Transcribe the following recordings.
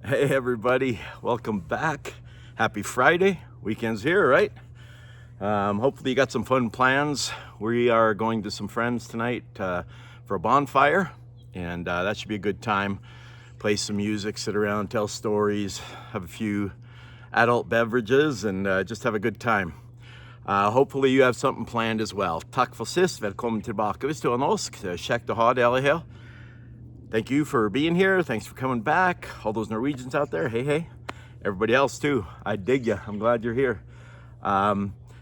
Hey everybody, welcome back. Happy Friday. Weekend's here, right? Hopefully you got some fun plans. We are going to some friends tonight for a bonfire, and that should be a good time. Play some music, sit around, tell stories, have a few adult beverages, and just have a good time. Hopefully you have something planned as well. Tack för sist, välkommen tillbaka. Vi står norsk, käckt att ha dig här. Thank you for being here. Thanks for coming back. All those Norwegians out there, hey. Everybody else too, I dig ya. I'm glad you're here.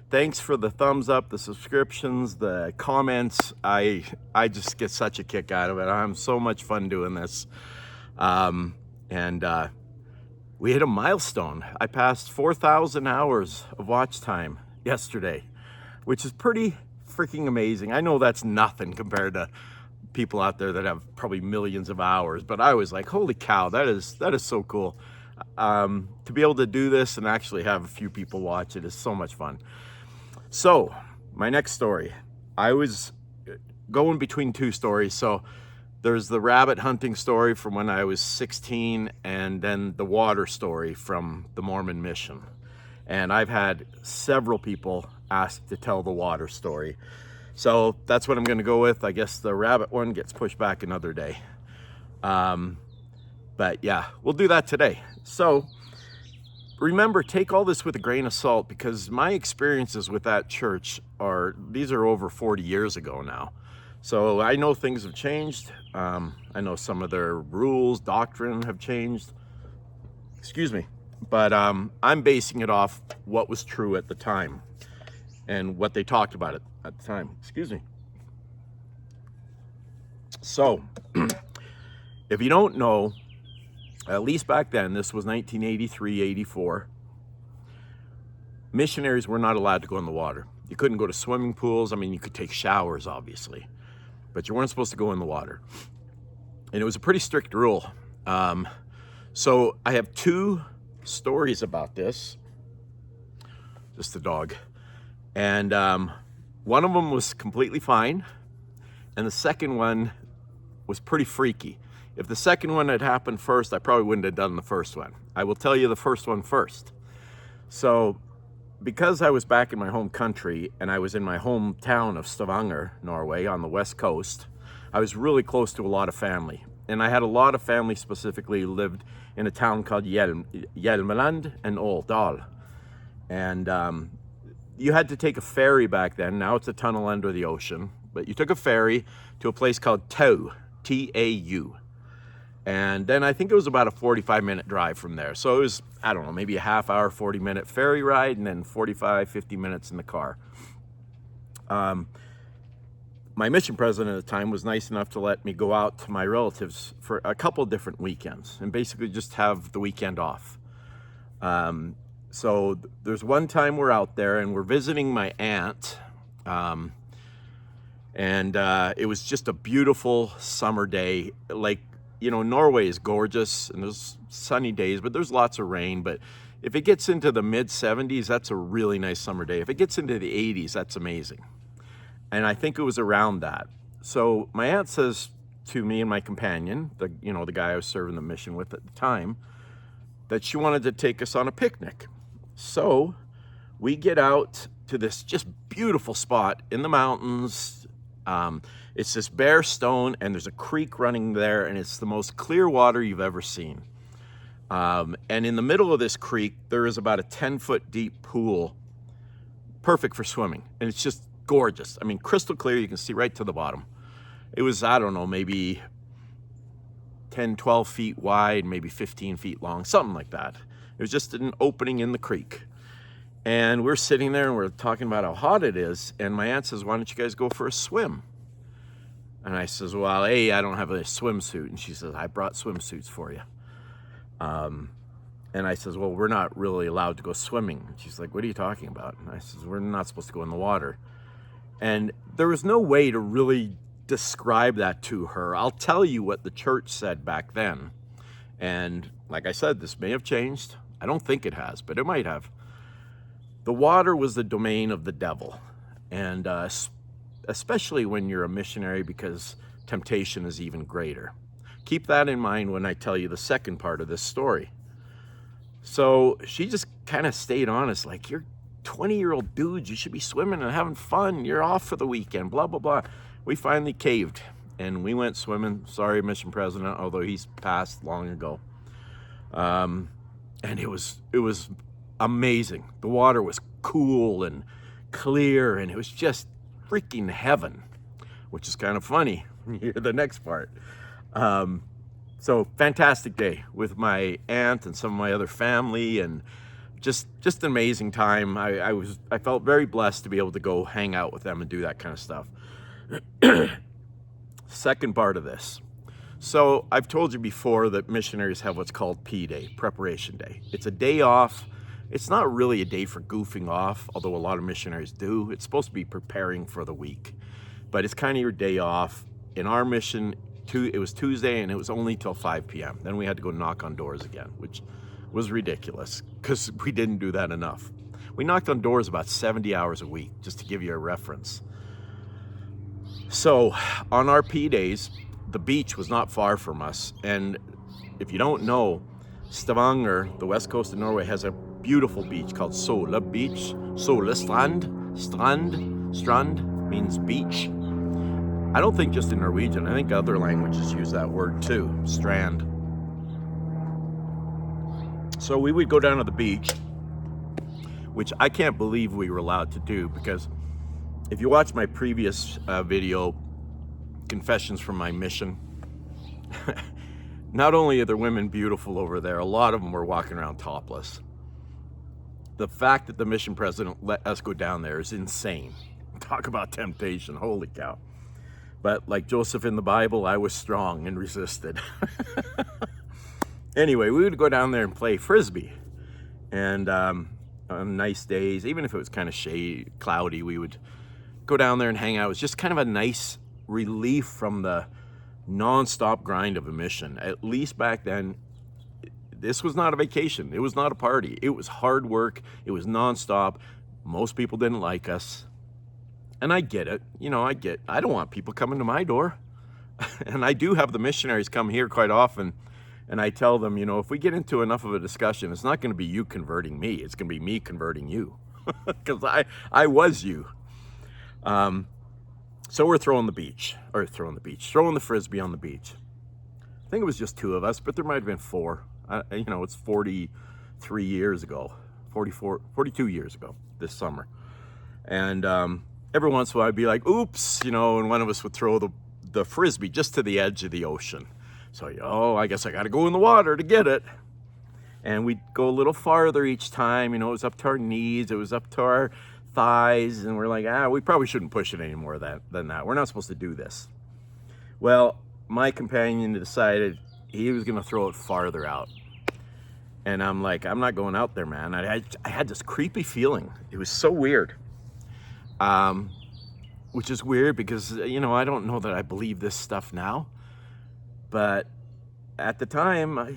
Thanks for the thumbs up, the subscriptions, the comments. I just get such a kick out of it. I'm so much fun doing this. We hit a milestone. I passed 4,000 hours of watch time yesterday, which is pretty freaking amazing. I know that's nothing compared to people out there that have probably millions of hours, but I was like, holy cow, that is so cool. To be able to do this and actually have a few people watch it is so much fun. So my next story, I was going between two stories. So there's the rabbit hunting story from when I was 16, and then the water story from the Mormon mission. And I've had several people ask to tell the water story. So that's what I'm going to go with. I guess the rabbit one gets pushed back another day. But yeah, we'll do that today. So remember, take all this with a grain of salt, because my experiences with that church these are over 40 years ago now. So I know things have changed. I know some of their rules, doctrine have changed. Excuse me. But I'm basing it off what was true at the time and what they talked about it at the time. Excuse me. So, if you don't know, at least back then, this was 1983, 84, missionaries were not allowed to go in the water. You couldn't go to swimming pools. I mean, you could take showers, obviously, but you weren't supposed to go in the water. And it was a pretty strict rule. So I have two stories about this. Just the dog. And one of them was completely fine, and the second one was pretty freaky. If the second one had happened first, I probably wouldn't have done the first one. I will tell you the first one first. So, because I was back in my home country, and I was in my hometown of Stavanger, Norway, on the west coast, I was really close to a lot of family. And I had a lot of family specifically who lived in a town called Hjelmeland and Åldal. And you had to take a ferry back then. Now it's a tunnel under the ocean. But you took a ferry to a place called Tau, T-A-U. And then I think it was about a 45-minute drive from there. So it was, I don't know, maybe a half hour, 40-minute ferry ride, and then 45, 50 minutes in the car. My mission president at the time was nice enough to let me go out to my relatives for a couple different weekends and basically just have the weekend off. So there's one time we're out there and we're visiting my aunt, it was just a beautiful summer day. Like, you know, Norway is gorgeous and there's sunny days, but there's lots of rain. But if it gets into the mid 70s, that's a really nice summer day. If it gets into the 80s, that's amazing. And I think it was around that. So my aunt says to me and my companion, the guy I was serving the mission with at the time, that she wanted to take us on a picnic. So we get out to this just beautiful spot in the mountains. It's this bare stone, and there's a creek running there, and it's the most clear water you've ever seen. And in the middle of this creek, there is about a 10-foot deep pool, perfect for swimming. And it's just gorgeous. I mean, crystal clear, you can see right to the bottom. It was, I don't know, maybe 10, 12 feet wide, maybe 15 feet long, something like that. It was just an opening in the creek. And we're sitting there and we're talking about how hot it is. And my aunt says, why don't you guys go for a swim? And I says, well, hey, I don't have a swimsuit. And she says, I brought swimsuits for you. And I says, well, we're not really allowed to go swimming. And she's like, what are you talking about? And I says, we're not supposed to go in the water. And there was no way to really describe that to her. I'll tell you what the church said back then. And like I said, this may have changed. I don't think it has, but it might have. The water was the domain of the devil. And especially when you're a missionary, because temptation is even greater. Keep that in mind when I tell you the second part of this story. So she just kind of stayed on us, like, you're 20-year-old dudes, you should be swimming and having fun. You're off for the weekend, blah, blah, blah. We finally caved and we went swimming. Sorry, mission president, although he's passed long ago. And it was amazing. The water was cool and clear, and it was just freaking heaven, which is kind of funny when you hear the next part. So fantastic day with my aunt and some of my other family, and just an amazing time. I felt very blessed to be able to go hang out with them and do that kind of stuff. Second part of this. So I've told you before that missionaries have what's called P Day, preparation day. It's a day off. It's not really a day for goofing off, although a lot of missionaries do. It's supposed to be preparing for the week, but it's kind of your day off. In our mission, it was Tuesday, and it was only till 5 p.m. Then we had to go knock on doors again, which was ridiculous because we didn't do that enough. We knocked on doors about 70 hours a week, just to give you a reference. So on our P days, the beach was not far from us. And if you don't know, Stavanger, the west coast of Norway, has a beautiful beach called Sola Beach. Sola Strand. Strand means beach. I don't think just in Norwegian. I think other languages use that word too, strand. So we would go down to the beach, which I can't believe we were allowed to do, because if you watch my previous video, Confessions from My Mission, not only are there women beautiful over there, a lot of them were walking around topless. The fact that the mission president let us go down there is insane. Talk about temptation, holy cow. But like Joseph in the Bible, I was strong and resisted. Anyway, we would go down there and play frisbee. And on nice days, even if it was kind of shady, cloudy, we would go down there and hang out. It was just kind of a nice relief from the non-stop grind of a mission. At least back then, this was not a vacation. It was not a party. It was hard work. It was non-stop. Most people didn't like us. And I get it. You know, I don't want people coming to my door. And I do have the missionaries come here quite often. And I tell them, you know, if we get into enough of a discussion, it's not going to be you converting me. It's going to be me converting you. Because I was you. So we're throwing the frisbee on the beach. I think it was just 2 of us, but there might have been 4. You know, it's 42 years ago this summer. And every once in a while I'd be like, oops, you know, and one of us would throw the frisbee just to the edge of the ocean. So, I guess I got to go in the water to get it. And we'd go a little farther each time. You know, it was up to our knees. It was up to our thighs. And we're like, we probably shouldn't push it any more than that. We're not supposed to do this. Well, my companion decided he was going to throw it farther out. And I'm like, I'm not going out there, man. I had this creepy feeling. It was so weird. Which is weird because, you know, I don't know that I believe this stuff now. But at the time, I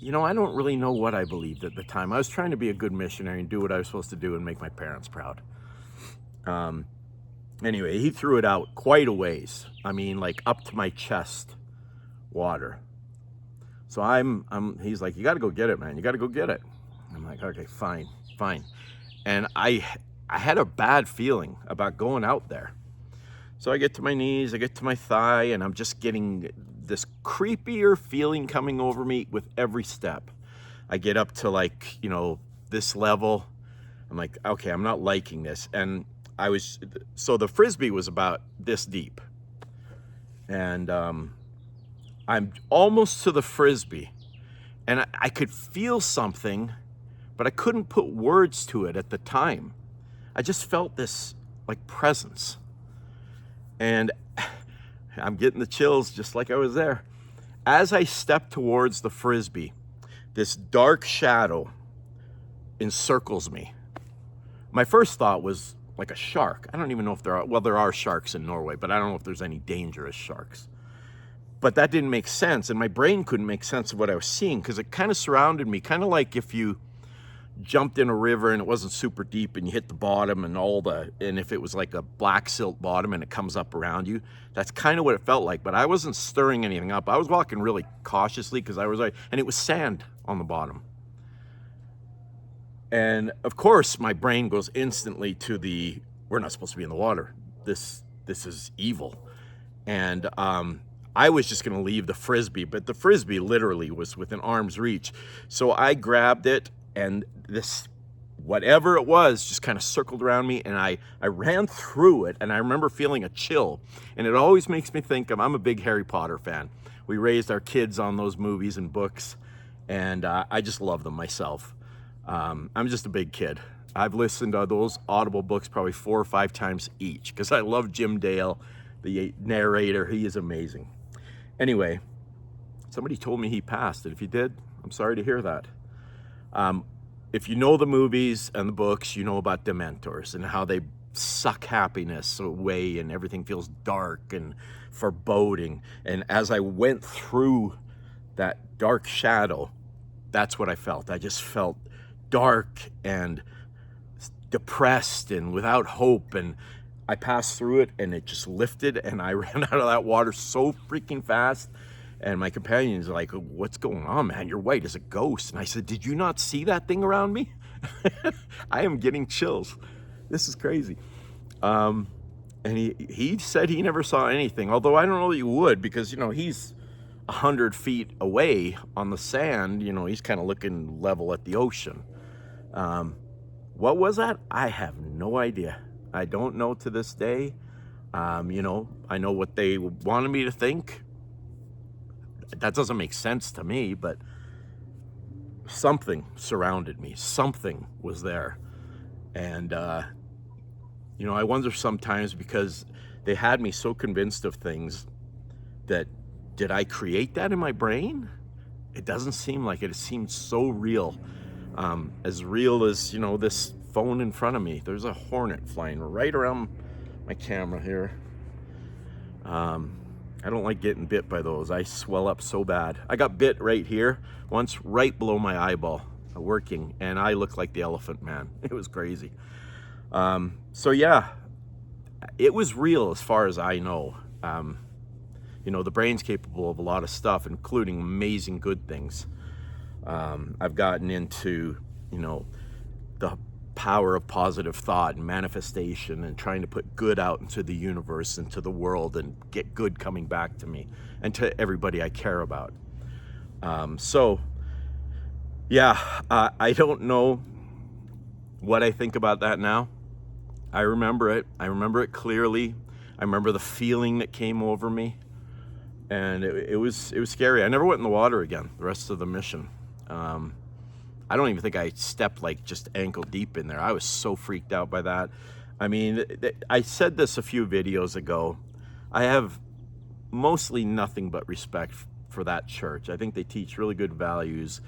don't really know what I believed at the time. I was trying to be a good missionary and do what I was supposed to do and make my parents proud. Anyway, he threw it out quite a ways. I mean, like up to my chest water. So he's like, you got to go get it, man. You got to go get it. I'm like, okay, fine. And I had a bad feeling about going out there. So I get to my knees, I get to my thigh, and I'm just getting this creepier feeling coming over me with every step. I get up to, like, you know, this level. I'm like, okay, I'm not liking this. And so the frisbee was about this deep. And I'm almost to the frisbee. And I could feel something, but I couldn't put words to it at the time. I just felt this, like, presence. And I'm getting the chills just like I was there. As I stepped towards the frisbee, this dark shadow encircles me. My first thought was like a shark. I don't even know if there are sharks in Norway, but I don't know if there's any dangerous sharks. But that didn't make sense, and my brain couldn't make sense of what I was seeing because it kind of surrounded me, kind of like if you jumped in a river and it wasn't super deep and you hit the bottom and if it was like a black silt bottom and it comes up around you, that's kind of what it felt like. But I wasn't stirring anything up. I was walking really cautiously because and it was sand on the bottom. And of course, my brain goes instantly to we're not supposed to be in the water. This is evil. And I was just going to leave the Frisbee, but the Frisbee literally was within arm's reach. So I grabbed it, and this, whatever it was, just kind of circled around me, and I ran through it, and I remember feeling a chill. And it always makes me think I'm a big Harry Potter fan. We raised our kids on those movies and books, and I just love them myself. I'm just a big kid. I've listened to those Audible books probably 4 or 5 times each because I love Jim Dale, the narrator. He is amazing. Anyway, somebody told me he passed, and if he did, I'm sorry to hear that. If you know the movies and the books, you know about Dementors and how they suck happiness away and everything feels dark and foreboding. And as I went through that dark shadow, that's what I felt. I just felt dark and depressed and without hope, and I passed through it, and it just lifted, and I ran out of that water so freaking fast. And my companion's like, "What's going on, man? You're white as a ghost." And I said, "Did you not see that thing around me?" I am getting chills. This is crazy. And he said he never saw anything, although I don't know that you would, because he's 100 feet away on the sand. He's kind of looking level at the ocean. What was that? I have no idea. I don't know to this day. I know what they wanted me to think. That doesn't make sense to me, but something surrounded me. Something was there. And, I wonder sometimes, because they had me so convinced of things, that did I create that in my brain? It doesn't seem like it. It seems so real. As real as, this phone in front of me. There's a hornet flying right around my camera here. I don't like getting bit by those. I swell up so bad. I got bit right here once, right below my eyeball, working, and I look like the Elephant Man. It was crazy. So yeah, it was real as far as I know. The brain's capable of a lot of stuff, including amazing good things. I've gotten into, the power of positive thought and manifestation and trying to put good out into the universe, into the world, and get good coming back to me and to everybody I care about. So yeah, I don't know what I think about that now. I remember it. I remember it clearly. I remember the feeling that came over me, and it was scary. I never went in the water again the rest of the mission. I don't even think I stepped like just ankle deep in there. I was so freaked out by that. I mean, I said this a few videos ago. I have mostly nothing but respect for that church. I think they teach really good values.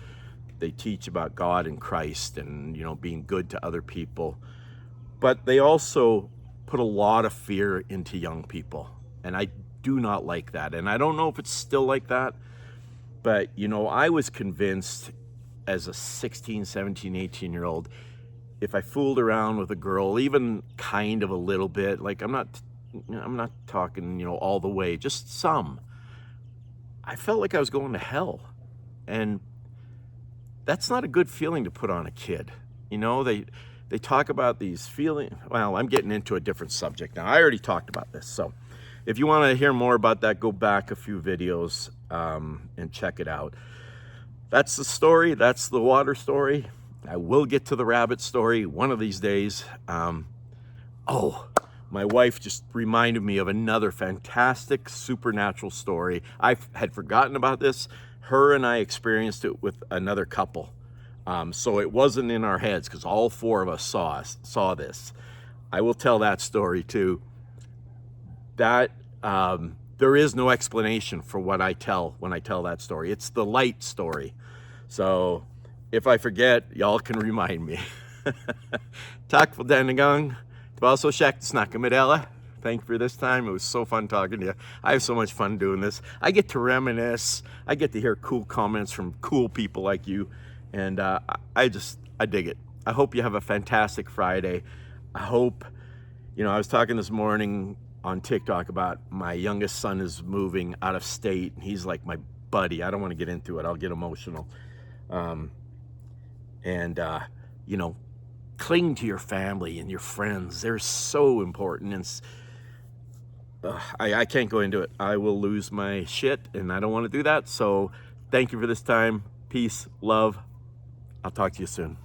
They teach about God and Christ and, being good to other people. But they also put a lot of fear into young people. And I do not like that. And I don't know if it's still like that. But, I was convinced as a 16, 17, 18-year-old, if I fooled around with a girl, even kind of a little bit, like I'm not talking, all the way, just some, I felt like I was going to hell. And that's not a good feeling to put on a kid. They talk about these feelings. Well, I'm getting into a different subject now. I already talked about this. So if you want to hear more about that, go back a few videos and check it out. That's the story. That's the water story. I will get to the rabbit story one of these days. My wife just reminded me of another fantastic supernatural story. I had forgotten about this. Her and I experienced it with another couple. So it wasn't in our heads because all 4 of us saw this. I will tell that story too. That there is no explanation for what I tell when I tell that story. It's the light story. So if I forget, y'all can remind me. Tack för denna gång. Det var så käckt att snacka med alla. Thank you for this time. It was so fun talking to you. I have so much fun doing this. I get to reminisce. I get to hear cool comments from cool people like you. And I dig it. I hope you have a fantastic Friday. I hope, I was talking this morning on TikTok about my youngest son is moving out of state. He's like my buddy. I don't want to get into it. I'll get emotional. you know, cling to your family and your friends. They're so important. And I can't go into it. I will lose my shit, and I don't want to do that. So thank you for this time. Peace, love. I'll talk to you soon.